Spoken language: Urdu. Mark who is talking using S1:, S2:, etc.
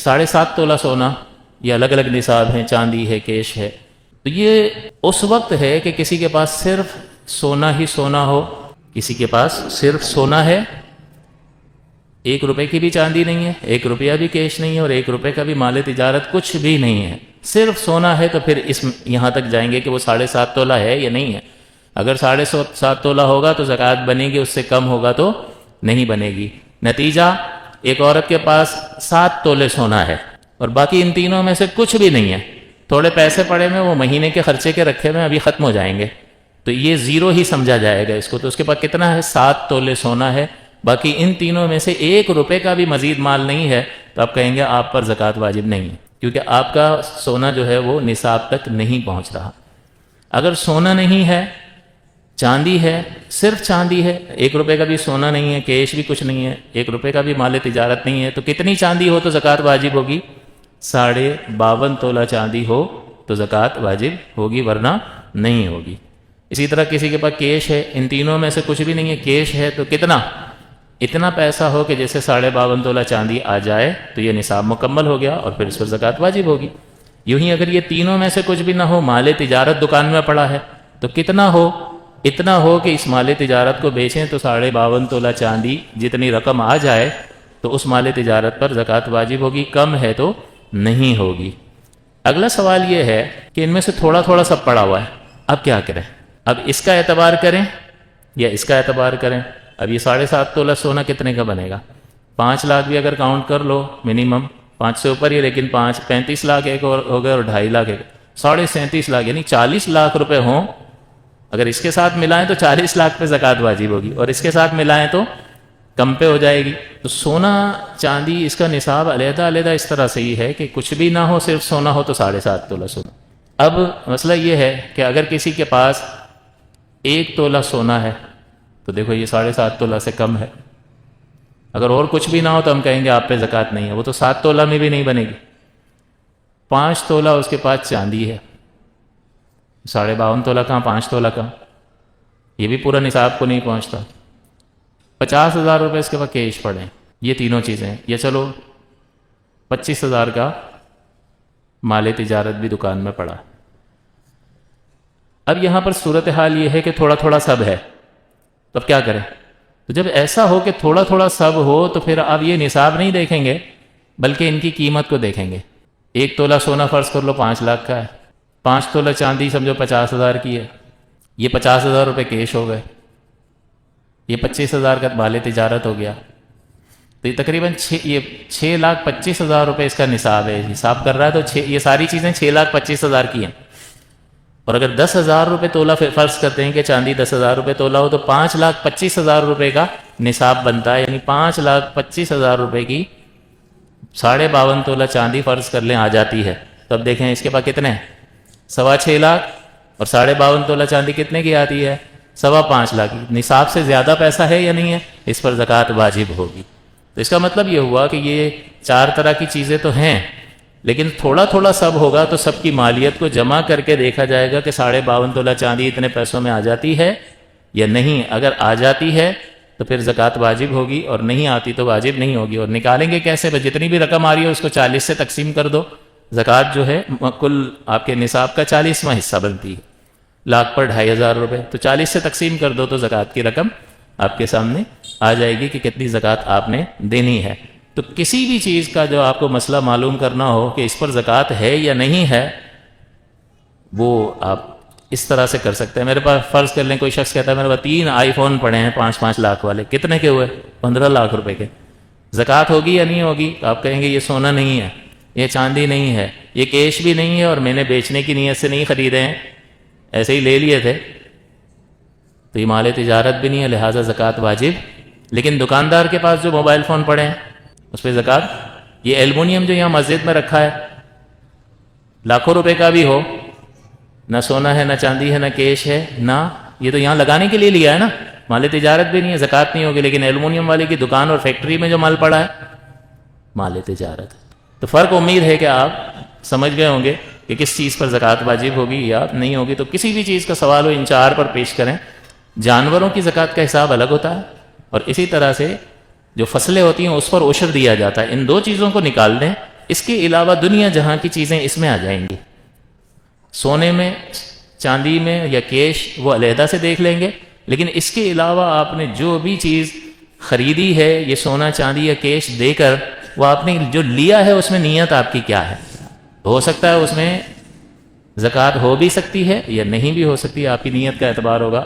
S1: 7.5 تولہ سونا، یہ الگ الگ نصاب ہیں، چاندی ہے، کیش ہے، تو یہ اس وقت ہے کہ کسی کے پاس صرف سونا ہی سونا ہو، کسی کے پاس صرف سونا ہے، 1 روپے کی بھی چاندی نہیں ہے، 1 روپیہ بھی کیش نہیں ہے، اور 1 روپے کا بھی مال تجارت کچھ بھی نہیں ہے، صرف سونا ہے، تو پھر یہاں تک جائیں گے کہ وہ 7.5 تولہ ہے یا نہیں ہے۔ اگر 7.5 تولہ ہوگا تو زکوٰۃ بنے گی، اس سے کم ہوگا تو نہیں بنے گی۔ نتیجہ ایک عورت کے پاس 7 تولے سونا ہے اور باقی ان تینوں میں سے کچھ بھی نہیں ہے، تھوڑے پیسے پڑے میں، وہ مہینے کے خرچے کے رکھے میں ابھی ختم ہو جائیں گے، تو یہ زیرو ہی سمجھا جائے گا اس کو۔ تو اس کے پاس کتنا ہے؟ 7 تولے سونا ہے، باقی ان تینوں میں سے 1 روپے کا بھی مزید مال نہیں ہے، تو آپ کہیں گے آپ پر زکوٰۃ واجب نہیں ہے، کیونکہ آپ کا سونا جو ہے وہ نصاب تک نہیں پہنچ رہا۔ اگر سونا نہیں ہے، چاندی ہے، صرف چاندی ہے، 1 روپے کا بھی سونا نہیں ہے، کیش بھی کچھ نہیں ہے، 1 روپے کا بھی مال تجارت نہیں ہے، تو کتنی چاندی ہو تو زکوٰۃ واجب ہوگی؟ 52.5 تولہ چاندی ہو تو زکوٰۃ واجب ہوگی، ورنہ نہیں ہوگی۔ اسی طرح کسی کے پاس کیش ہے، ان تینوں میں سے کچھ بھی نہیں ہے، کیش ہے تو کتنا؟ اتنا پیسہ ہو کہ جیسے 52.5 تولہ چاندی آ جائے تو یہ نصاب مکمل ہو گیا اور پھر اس پر زکوٰۃ واجب ہوگی۔ یوں ہی اگر یہ تینوں میں سے کچھ بھی نہ ہو، مال تجارت دکان میں پڑا ہے، تو کتنا ہو؟ اتنا ہو کہ اس مال تجارت کو بیچیں تو 52.5 تولہ چاندی جتنی رقم آ جائے تو اس مال تجارت پر زکوٰۃ واجب ہوگی، کم ہے تو نہیں ہوگی۔ اگلا سوال یہ ہے کہ ان میں سے تھوڑا تھوڑا سب پڑا ہوا ہے، اب کیا کریں؟ اب اس کا اعتبار کریں یا اس کا اعتبار کریں؟ اب یہ 7.5 تولہ سونا کتنے کا بنے گا؟ 5 لاکھ بھی اگر کاؤنٹ کر لو منیمم، 5 سے اوپر ہی، لیکن 35 لاکھ ایک اور ہو گئے اور 2.5 لاکھ ایک، 37.5 لاکھ، یعنی 40 لاکھ روپے ہوں، اگر اس کے ساتھ ملائیں تو 40 لاکھ پہ زکوٰۃ واجب ہوگی، اور اس کے ساتھ ملائیں تو کم پہ ہو جائے گی۔ تو سونا چاندی اس کا نصاب علیحدہ علیحدہ اس طرح سے ہی ہے کہ کچھ بھی نہ ہو، صرف سونا ہو تو 7.5 تولہ سونا۔ اب مسئلہ یہ ہے کہ اگر کسی کے پاس 1 تولہ سونا ہے تو دیکھو یہ 7.5 تولہ سے کم ہے، اگر اور کچھ بھی نہ ہو تو ہم کہیں گے آپ پہ زکوٰۃ نہیں ہے، وہ تو 7 تولہ میں بھی نہیں بنے گی۔ 5 تولہ اس کے پاس چاندی ہے، 52.5 تولہ کہاں، 5 تولہ کہاں، یہ بھی پورا نصاب کو نہیں پہنچتا۔ 50,000 روپے اس کے پاس کیش پڑے، یہ تینوں چیزیں، یہ چلو 25,000 کا مال تجارت بھی دکان میں پڑا۔ اب یہاں پر صورتحال یہ ہے کہ تھوڑا تھوڑا سب ہے، تو اب کیا کریں؟ تو جب ایسا ہو کہ تھوڑا تھوڑا سب ہو تو پھر اب یہ نصاب نہیں دیکھیں گے بلکہ ان کی قیمت کو دیکھیں گے۔ 1 تولہ سونا فرض کر لو 5 لاکھ کا ہے، 5 تولہ چاندی سمجھو 50,000 کی ہے، یہ 50,000 روپے کیش ہو گئے، یہ 25,000 کا مال تجارت ہو گیا، تو یہ تقریباً 6,25,000 روپے اس کا نصاب ہے۔ حساب کر رہا ہے تو یہ ساری چیزیں 6,25,000 کی ہیں، اور اگر 10,000 روپے تولہ فرض کرتے ہیں کہ چاندی 10,000 روپے تولہ ہو تو 5,25,000 روپے کا نصاب بنتا ہے، یعنی 5,25,000 روپے کی 52.5 تولہ چاندی فرض کر لیں آ جاتی ہے۔ تو اب دیکھیں اس کے پاس کتنے ہیں؟ 6.25 لاکھ، اور 52.5 تولہ چاندی کتنے کی آتی ہے؟ 5.25 لاکھ کی۔ نصاب سے زیادہ پیسہ ہے یا نہیں ہے؟ اس پر زکوٰۃ واجب ہوگی۔ تو اس کا مطلب یہ ہوا کہ یہ 4 طرح کی چیزیں تو ہیں، لیکن تھوڑا تھوڑا سب ہوگا تو سب کی مالیت کو جمع کر کے دیکھا جائے گا کہ 52.5 تولہ چاندی اتنے پیسوں میں آ جاتی ہے یا نہیں۔ اگر آ جاتی ہے تو پھر زکوٰۃ واجب ہوگی، اور نہیں آتی تو واجب نہیں ہوگی۔ اور نکالیں گے کیسے؟ بس جتنی بھی رقم آ رہی ہے اس کو 40 سے تقسیم کر دو۔ زکوٰۃ جو ہے کل آپ کے نصاب کا 40واں حصہ بنتی ہے، لاکھ پر 2,500 روپے، تو 40 سے تقسیم کر دو تو زکوٰۃ کی رقم آپ کے سامنے آ جائے گی کہ کتنی زکوٰۃ آپ نے دینی ہے۔ تو کسی بھی چیز کا جو آپ کو مسئلہ معلوم کرنا ہو کہ اس پر زکوٰۃ ہے یا نہیں ہے، وہ آپ اس طرح سے کر سکتے ہیں۔ میرے پاس فرض کر لیں کوئی شخص کہتا ہے میرے پاس 3 آئی فون پڑے ہیں 5-5 لاکھ والے، کتنے کے ہوئے؟ 15 لاکھ روپے کے، زکوٰۃ ہوگی یا نہیں ہوگی؟ تو آپ کہیں گے یہ سونا نہیں ہے، یہ چاندی نہیں ہے، یہ کیش بھی نہیں ہے، اور میں نے بیچنے کی نیت سے نہیں خریدے ہیں، ایسے ہی لے لیے تھے، تو یہ مال تجارت بھی نہیں ہے، لہٰذا زکوٰۃ واجب۔ لیکن دکاندار کے پاس جو موبائل فون پڑے ہیں اس پہ زکوٰۃ، یہ ایلومینیم جو یہاں مسجد میں رکھا ہے لاکھوں روپے کا بھی ہو، نہ سونا ہے نہ چاندی ہے نہ کیش ہے، نہ یہ تو یہاں لگانے کے لیے لیا ہے نا، مال تجارت بھی نہیں ہے، زکوٰۃ نہیں ہوگی۔ لیکن ایلومینیم والے کی دکان اور فیکٹری میں جو مال پڑا ہے مال تجارت ہے۔ تو فرق امید ہے کہ آپ سمجھ گئے ہوں گے کہ کس چیز پر زکوٰۃ واجب ہوگی یا نہیں ہوگی۔ تو کسی بھی چیز کا سوال ہو ان 4 پر پیش کریں۔ جانوروں کی زکوٰۃ کا حساب الگ ہوتا ہے، اور اسی طرح سے جو فصلیں ہوتی ہیں اس پر عشر دیا جاتا ہے۔ ان 2 چیزوں کو نکال دیں، اس کے علاوہ دنیا جہاں کی چیزیں اس میں آ جائیں گی. سونے میں، چاندی میں یا کیش وہ علیحدہ سے دیکھ لیں گے، لیکن اس کے علاوہ آپ نے جو بھی چیز خریدی ہے یہ سونا چاندی یا کیش دے کر، وہ آپ نے جو لیا ہے اس میں نیت آپ کی کیا ہے. ہو سکتا ہے اس میں زکوٰۃ ہو بھی سکتی ہے یا نہیں بھی ہو سکتی، آپ کی نیت کا اعتبار ہوگا.